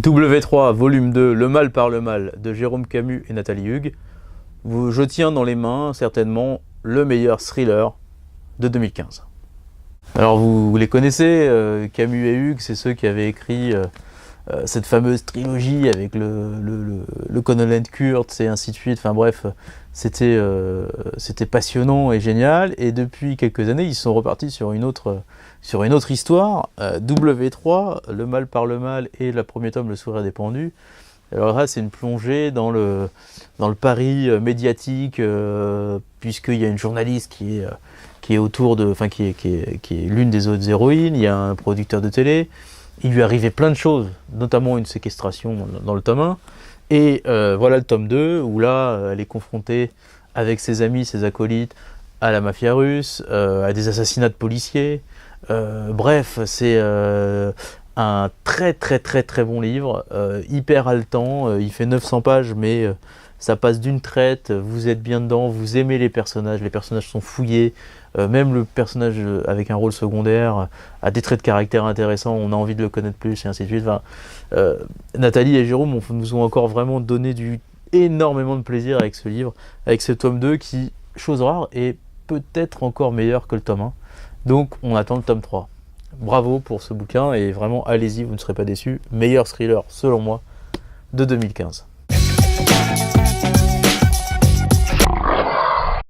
W3, volume 2, Le mal par le mal, de Jérôme Camus et Nathalie Hugues. Je tiens dans les mains, certainement, le meilleur thriller de 2015. Alors vous les connaissez, Camus et Hugues, c'est ceux qui avaient écrit cette fameuse trilogie avec le colonel Kurtz et ainsi de suite. Enfin bref, c'était passionnant et génial. Et depuis quelques années, ils sont repartis sur une autre histoire. W3, Le mal par le mal et le premier tome, Le sourire des pendus. Alors là, c'est une plongée dans le Paris médiatique, puisqu'il y a une journaliste qui est autour de, enfin qui est l'une des autres héroïnes. Il y a un producteur de télé. Il lui arrivait plein de choses, notamment une séquestration dans le tome 1. Et voilà le tome 2, où là, elle est confrontée avec ses amis, ses acolytes, à la mafia russe, à des assassinats de policiers. Bref, c'est un très bon livre, hyper haletant. Il fait 900 pages, mais ça passe d'une traite. Vous êtes bien dedans, vous aimez les personnages sont fouillés. Même le personnage avec un rôle secondaire a des traits de caractère intéressants, on a envie de le connaître plus et ainsi de suite. Enfin, Nathalie et Jérôme nous ont encore vraiment donné énormément de plaisir avec ce livre, avec ce tome 2 qui, chose rare, est peut-être encore meilleur que le tome 1. Donc on attend le tome 3. Bravo pour ce bouquin et vraiment allez-y, vous ne serez pas déçus. Meilleur thriller selon moi de 2015.